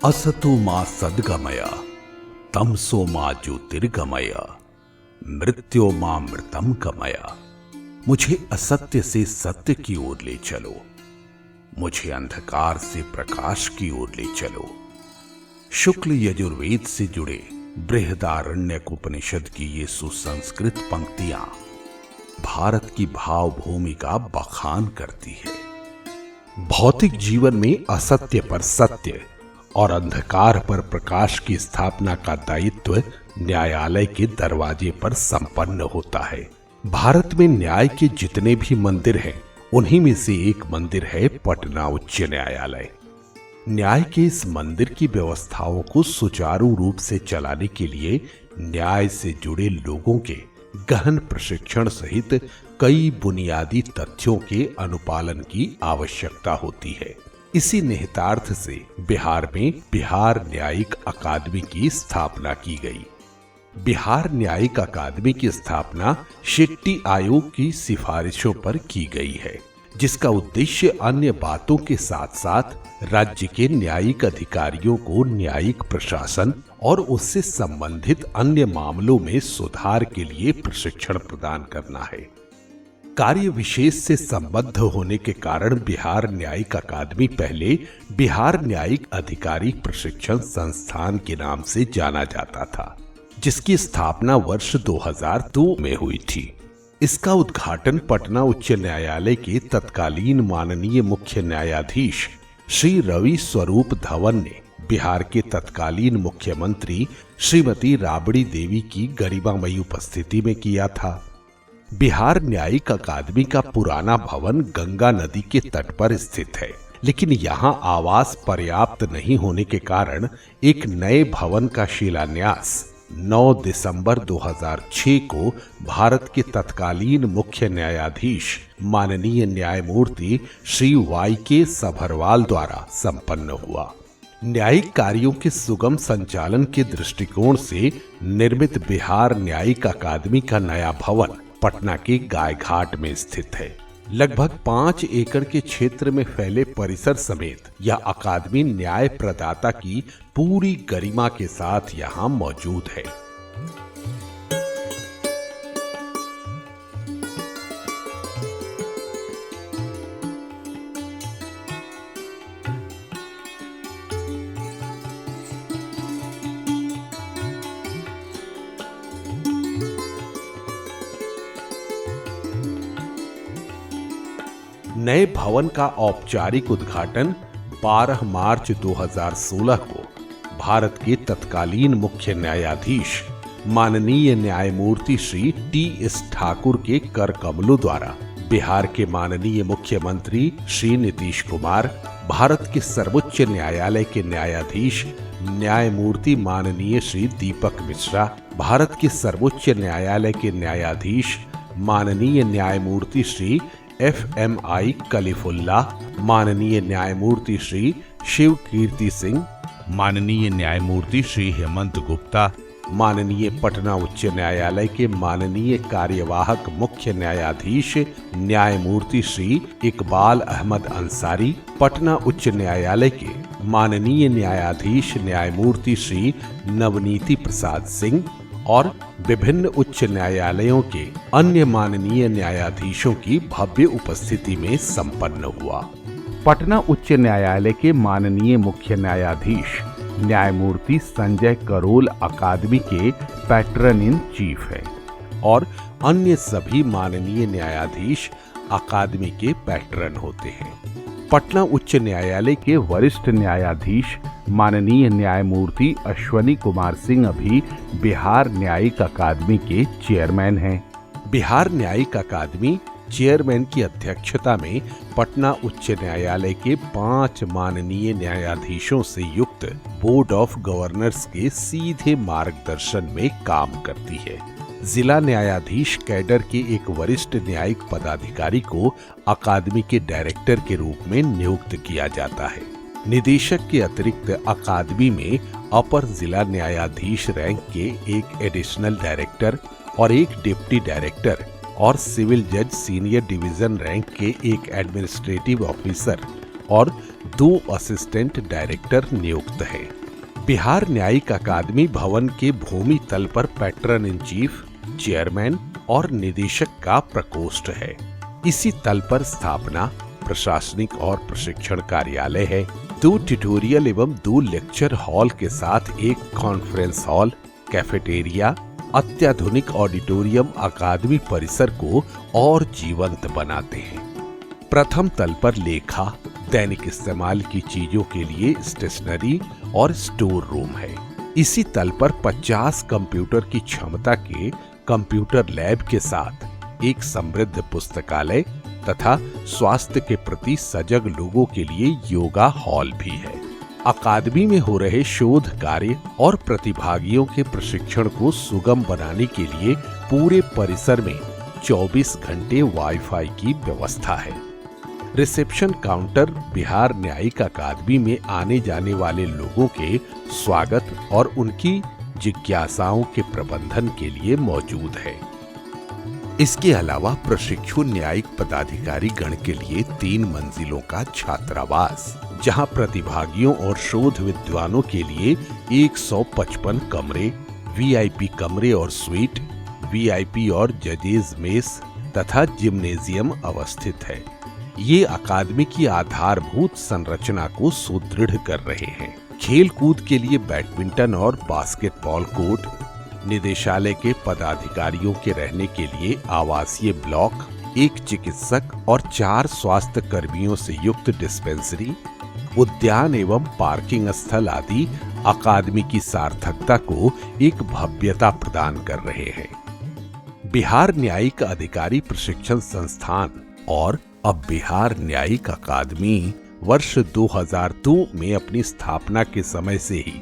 असतो मा सद्गमय तमसो मा ज्योतिर्गमय मृत्यो मा मृतम गमय। मुझे असत्य से सत्य की ओर ले चलो, मुझे अंधकार से प्रकाश की ओर ले चलो। शुक्ल यजुर्वेद से जुड़े बृहदारण्यक उपनिषद की ये सुसंस्कृत पंक्तियां भारत की भावभूमि का बखान करती है। भौतिक जीवन में असत्य पर सत्य और अंधकार पर प्रकाश की स्थापना का दायित्व न्यायालय के दरवाजे पर संपन्न होता है। भारत में न्याय के जितने भी मंदिर हैं, उन्हीं में से एक मंदिर है पटना उच्च न्यायालय। न्याय के इस मंदिर की व्यवस्थाओं को सुचारू रूप से चलाने के लिए न्याय से जुड़े लोगों के गहन प्रशिक्षण सहित कई बुनियादी तथ्यों के अनुपालन की आवश्यकता होती है। इसी निहितार्थ से बिहार में बिहार न्यायिक अकादमी की स्थापना की गई। बिहार न्यायिक अकादमी की स्थापना शेट्टी आयोग की सिफारिशों पर की गई है, जिसका उद्देश्य अन्य बातों के साथ साथ राज्य के न्यायिक अधिकारियों को न्यायिक प्रशासन और उससे संबंधित अन्य मामलों में सुधार के लिए प्रशिक्षण प्रदान करना है। कार्य विशेष से संबद्ध होने के कारण बिहार न्यायिक अकादमी पहले बिहार न्यायिक अधिकारी प्रशिक्षण संस्थान के नाम से जाना जाता था, जिसकी स्थापना वर्ष 2002 में हुई थी। इसका उद्घाटन पटना उच्च न्यायालय के तत्कालीन माननीय मुख्य न्यायाधीश श्री रवि स्वरूप धवन ने बिहार के तत्कालीन मुख्यमंत्री श्रीमती राबड़ी देवी की गरिमामयी उपस्थिति में किया था। बिहार न्यायिक अकादमी का पुराना भवन गंगा नदी के तट पर स्थित है, लेकिन यहाँ आवास पर्याप्त नहीं होने के कारण एक नए भवन का शिलान्यास 9 दिसंबर 2006 को भारत के तत्कालीन मुख्य न्यायाधीश माननीय न्यायमूर्ति श्री YK सभरवाल द्वारा संपन्न हुआ। न्यायिक कार्यों के सुगम संचालन के दृष्टिकोण से निर्मित बिहार न्यायिक अकादमी का नया भवन पटना के गायघाट में स्थित है। लगभग 5 एकड़ के क्षेत्र में फैले परिसर समेत यह अकादमी न्याय प्रदाता की पूरी गरिमा के साथ यहाँ मौजूद है। नए भवन का औपचारिक उद्घाटन 12 मार्च 2016 को भारत के तत्कालीन मुख्य न्यायाधीश माननीय न्यायमूर्ति श्री TS ठाकुर के कर कमलों द्वारा बिहार के माननीय मुख्यमंत्री श्री नीतीश कुमार, भारत के सर्वोच्च न्यायालय के न्यायाधीश न्यायमूर्ति माननीय श्री दीपक मिश्रा, भारत के सर्वोच्च न्यायालय के न्यायाधीश माननीय न्यायमूर्ति श्री FMI कलीफुल्ला, माननीय न्यायमूर्ति श्री शिव कीर्ति सिंह, माननीय न्यायमूर्ति श्री हेमंत गुप्ता, माननीय पटना उच्च न्यायालय के माननीय कार्यवाहक मुख्य न्यायाधीश न्यायमूर्ति श्री इकबाल अहमद अंसारी, पटना उच्च न्यायालय के माननीय न्यायाधीश न्यायमूर्ति श्री नवनीति प्रसाद सिंह और विभिन्न उच्च न्यायालयों के अन्य माननीय न्यायाधीशों की भव्य उपस्थिति में संपन्न हुआ। पटना उच्च न्यायालय के माननीय मुख्य न्यायाधीश न्यायमूर्ति संजय करोल अकादमी के पैट्रन इन चीफ है और अन्य सभी माननीय न्यायाधीश अकादमी के पैट्रन होते हैं। पटना उच्च न्यायालय के वरिष्ठ न्यायाधीश माननीय न्यायमूर्ति अश्वनी कुमार सिंह अभी बिहार न्यायिक अकादमी के चेयरमैन हैं। बिहार न्यायिक अकादमी चेयरमैन की अध्यक्षता में पटना उच्च न्यायालय के 5 माननीय न्यायाधीशों से युक्त बोर्ड ऑफ गवर्नर्स के सीधे मार्गदर्शन में काम करती है। जिला न्यायाधीश कैडर के एक वरिष्ठ न्यायिक पदाधिकारी को अकादमी के डायरेक्टर के रूप में नियुक्त किया जाता है। निदेशक के अतिरिक्त अकादमी में अपर जिला न्यायाधीश रैंक के एक एडिशनल डायरेक्टर और एक डिप्टी डायरेक्टर और सिविल जज सीनियर डिवीजन रैंक के एक एडमिनिस्ट्रेटिव ऑफिसर और 2 असिस्टेंट डायरेक्टर नियुक्त हैं। बिहार न्यायिक अकादमी भवन के भूमि तल पर पैट्रन इन चीफ, चेयरमैन और निदेशक का प्रकोष्ठ है। इसी तल पर स्थापना, प्रशासनिक और प्रशिक्षण कार्यालय है। 2 ट्यूटोरियल एवं 2 लेक्चर हॉल के साथ एक कॉन्फ्रेंस हॉल, कैफेटेरिया, अत्याधुनिक ऑडिटोरियम अकादमी परिसर को और जीवंत बनाते हैं। प्रथम तल पर लेखा, दैनिक इस्तेमाल की चीजों के लिए स्टेशनरी और स्टोर रूम है। इसी तल पर 50 कंप्यूटर की क्षमता के कंप्यूटर लैब के साथ एक समृद्ध पुस्तकालय तथा स्वास्थ्य के प्रति सजग लोगों के लिए योगा हॉल भी है। अकादमी में हो रहे शोध कार्य और प्रतिभागियों के प्रशिक्षण को सुगम बनाने के लिए पूरे परिसर में 24 घंटे वाईफाई की व्यवस्था है। रिसेप्शन काउंटर बिहार न्यायिक अकादमी में आने जाने वाले लोगों के स्वागत और उनकी जिज्ञासाओं के प्रबंधन के लिए मौजूद है। इसके अलावा प्रशिक्षु न्यायिक पदाधिकारी गण के लिए 3 मंजिलों का छात्रावास, जहां प्रतिभागियों और शोध विद्वानों के लिए 155 कमरे, वीआईपी कमरे और स्वीट, वीआईपी और जजेज मेस तथा जिम्नेजियम अवस्थित है। ये अकादमी की आधारभूत संरचना को सुदृढ़ कर रहे हैं। खेल कूद के लिए बैडमिंटन और बास्केटबॉल कोर्ट, निदेशालय के पदाधिकारियों के रहने के लिए आवासीय ब्लॉक, 1 चिकित्सक और 4 स्वास्थ्य कर्मियों से युक्त डिस्पेंसरी, उद्यान एवं पार्किंग स्थल आदि अकादमी की सार्थकता को एक भव्यता प्रदान कर रहे हैं। बिहार न्यायिक अधिकारी प्रशिक्षण संस्थान और अब बिहार न्यायिक अकादमी वर्ष 2002 में अपनी स्थापना के समय से ही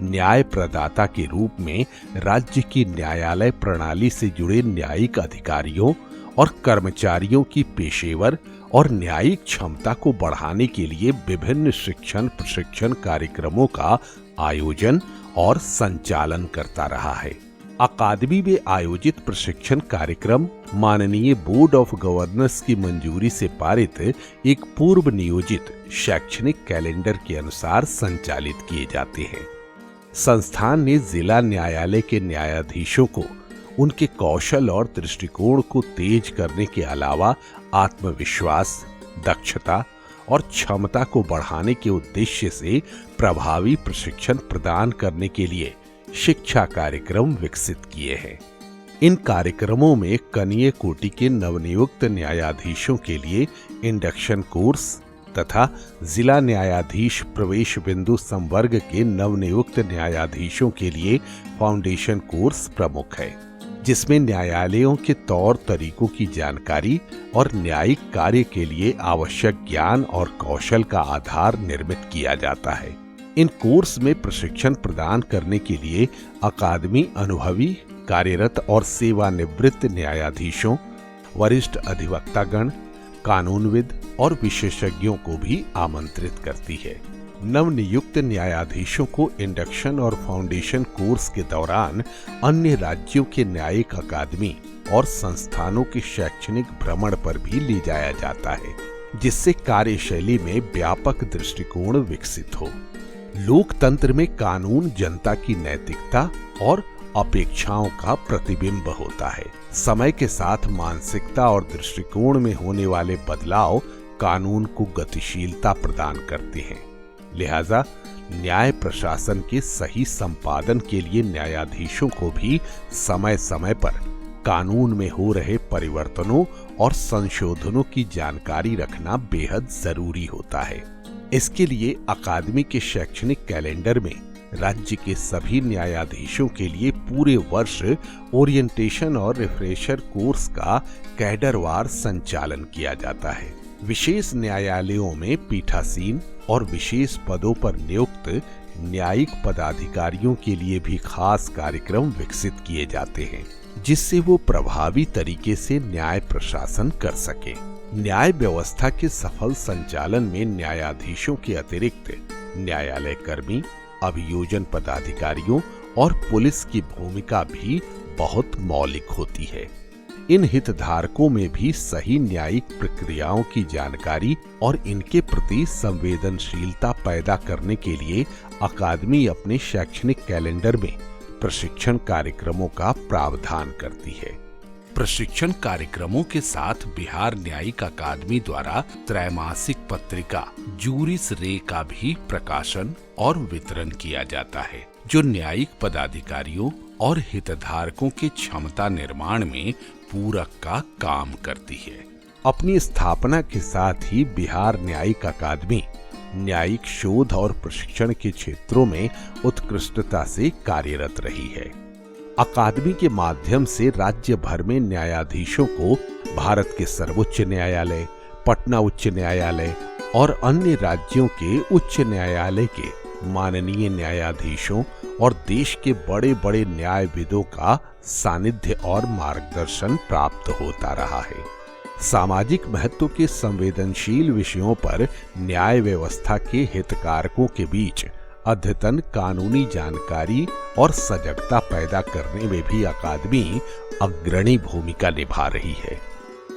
न्याय प्रदाता के रूप में राज्य की न्यायालय प्रणाली से जुड़े न्यायिक अधिकारियों और कर्मचारियों की पेशेवर और न्यायिक क्षमता को बढ़ाने के लिए विभिन्न शिक्षण प्रशिक्षण कार्यक्रमों का आयोजन और संचालन करता रहा है। अकादमी में आयोजित प्रशिक्षण कार्यक्रम माननीय बोर्ड ऑफ गवर्नर्स की मंजूरी से पारित एक पूर्व नियोजित शैक्षणिक कैलेंडर के अनुसार संचालित किए जाते हैं। संस्थान ने जिला न्यायालय के न्यायाधीशों को उनके कौशल और दृष्टिकोण को तेज करने के अलावा आत्मविश्वास, दक्षता और क्षमता को बढ़ाने के उद्देश्य से प्रभावी प्रशिक्षण प्रदान करने के लिए शिक्षा कार्यक्रम विकसित किए हैं। इन कार्यक्रमों में कनीय कोटि के नवनियुक्त न्यायाधीशों के लिए इंडक्शन कोर्स तथा जिला न्यायाधीश प्रवेश बिंदु संवर्ग के नवनियुक्त न्यायाधीशों के लिए फाउंडेशन कोर्स प्रमुख है, जिसमें न्यायालयों के तौर तरीकों की जानकारी और न्यायिक कार्य के लिए आवश्यक ज्ञान और कौशल का आधार निर्मित किया जाता है। इन कोर्स में प्रशिक्षण प्रदान करने के लिए अकादमी अनुभवी, कार्यरत और सेवानिवृत्त न्यायाधीशों, वरिष्ठ अधिवक्तागण, कानूनविद और विशेषज्ञों को भी आमंत्रित करती है। नवनियुक्त न्यायाधीशों को इंडक्शन और फाउंडेशन कोर्स के दौरान अन्य राज्यों के न्यायिक अकादमी और संस्थानों के शैक्षणिक भ्रमण पर भी ले जाया जाता है, जिससे कार्यशैली में व्यापक दृष्टिकोण विकसित हो। लोकतंत्र में कानून जनता की नैतिकता और अपेक्षाओं का प्रतिबिंब होता है। समय के साथ मानसिकता और दृष्टिकोण में होने वाले बदलाव कानून को गतिशीलता प्रदान करते हैं। लिहाजा न्याय प्रशासन के सही संपादन के लिए न्यायाधीशों को भी समय समय पर कानून में हो रहे परिवर्तनों और संशोधनों की जानकारी रखना बेहद जरूरी होता है। इसके लिए अकादमी के शैक्षणिक कैलेंडर में राज्य के सभी न्यायाधीशों के लिए पूरे वर्ष ओरिएंटेशन और रिफ्रेशर कोर्स का कैडरवार संचालन किया जाता है। विशेष न्यायालयों में पीठासीन और विशेष पदों पर नियुक्त न्यायिक पदाधिकारियों के लिए भी खास कार्यक्रम विकसित किए जाते हैं, जिससे वो प्रभावी तरीके से न्याय प्रशासन कर सके। न्याय व्यवस्था के सफल संचालन में न्यायाधीशों के अतिरिक्त न्यायालय कर्मी, अभियोजन पदाधिकारियों और पुलिस की भूमिका भी बहुत मौलिक होती है। इन हितधारकों में भी सही न्यायिक प्रक्रियाओं की जानकारी और इनके प्रति संवेदनशीलता पैदा करने के लिए अकादमी अपने शैक्षणिक कैलेंडर में प्रशिक्षण कार्यक्रमों का प्रावधान करती है। प्रशिक्षण कार्यक्रमों के साथ बिहार न्यायिक अकादमी द्वारा त्रैमासिक पत्रिका जूरिस रे का भी प्रकाशन और वितरण किया जाता है, जो न्यायिक पदाधिकारियों और हितधारकों के क्षमता निर्माण में पूरक का काम करती है। अपनी स्थापना के साथ ही बिहार न्यायिक अकादमी न्यायिक शोध और प्रशिक्षण के क्षेत्रों में उत्कृष्टता से कार्यरत रही है। अकादमी के माध्यम से राज्य भर में न्यायाधीशों को भारत के सर्वोच्च न्यायालय, पटना उच्च न्यायालय और अन्य राज्यों के उच्च न्यायालय के माननीय न्यायाधीशों और देश के बड़े बड़े न्यायविदों का सानिध्य और मार्गदर्शन प्राप्त होता रहा है। सामाजिक महत्व के संवेदनशील विषयों पर न्याय व्यवस्था के हितधारकों के बीच अद्यतन कानूनी जानकारी और सजगता पैदा करने में भी अकादमी अग्रणी भूमिका निभा रही है।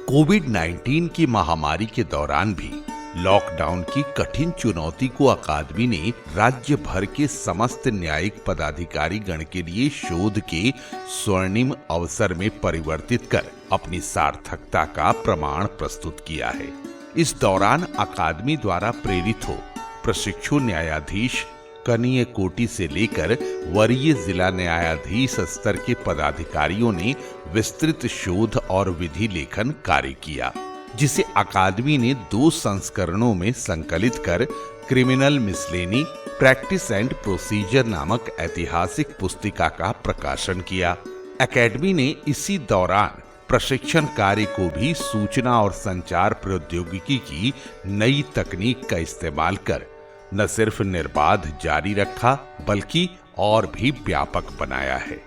कोविड-19 की महामारी के दौरान भी लॉकडाउन की कठिन चुनौती को अकादमी ने राज्य भर के समस्त न्यायिक पदाधिकारी गण के लिए शोध के स्वर्णिम अवसर में परिवर्तित कर अपनी सार्थकता का प्रमाण प्रस्तुत किया है। इस दौरान अकादमी द्वारा प्रेरित हो प्रशिक्षु न्यायाधीश कनीय कोटि से लेकर वरीय जिला न्यायाधीश स्तर के पदाधिकारियों ने विस्तृत शोध और विधि लेखन कार्य किया, जिसे अकादमी ने 2 संस्करणों में संकलित कर क्रिमिनल मिसलेनी प्रैक्टिस एंड प्रोसीजर नामक ऐतिहासिक पुस्तिका का प्रकाशन किया। अकादमी ने इसी दौरान प्रशिक्षण कार्य को भी सूचना और संचार प्रौद्योगिकी की नई तकनीक का इस्तेमाल कर न सिर्फ निर्बाध जारी रखा बल्कि और भी व्यापक बनाया है।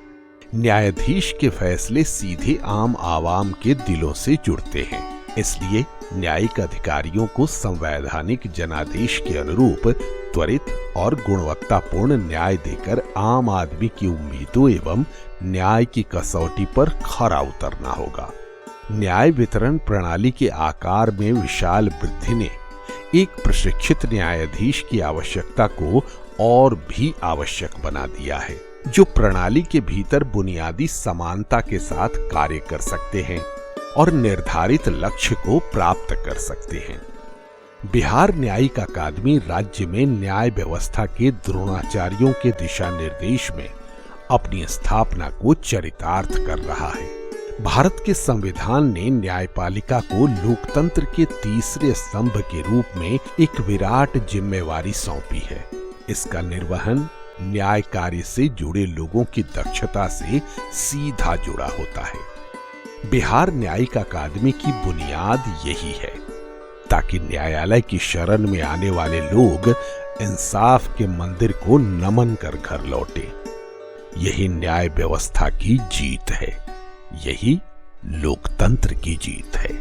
न्यायाधीश के फैसले सीधे आम आवाम के दिलों से जुड़ते हैं, इसलिए न्यायिक अधिकारियों को संवैधानिक जनादेश के अनुरूप त्वरित और गुणवत्तापूर्ण न्याय देकर आम आदमी की उम्मीदों एवं न्याय की कसौटी पर खरा उतरना होगा। न्याय वितरण प्रणाली के आकार में विशाल वृद्धि ने एक प्रशिक्षित न्यायाधीश की आवश्यकता को और भी आवश्यक बना दिया है, जो प्रणाली के भीतर बुनियादी समानता के साथ कार्य कर सकते हैं और निर्धारित लक्ष्य को प्राप्त कर सकते हैं। बिहार न्यायिक अकादमी राज्य में न्याय व्यवस्था के द्रोणाचार्यों के दिशा निर्देश में अपनी स्थापना को चरितार्थ कर रहा है। भारत के संविधान ने न्यायपालिका को लोकतंत्र के तीसरे स्तंभ के रूप में एक विराट जिम्मेवारी सौंपी है। इसका निर्वहन न्याय कार्य से जुड़े लोगों की दक्षता से सीधा जुड़ा होता है। बिहार न्यायिक अकादमी की बुनियाद यही है, ताकि न्यायालय की शरण में आने वाले लोग इंसाफ के मंदिर को नमन कर घर लौटे। यही न्याय व्यवस्था की जीत है, यही लोकतंत्र की जीत है।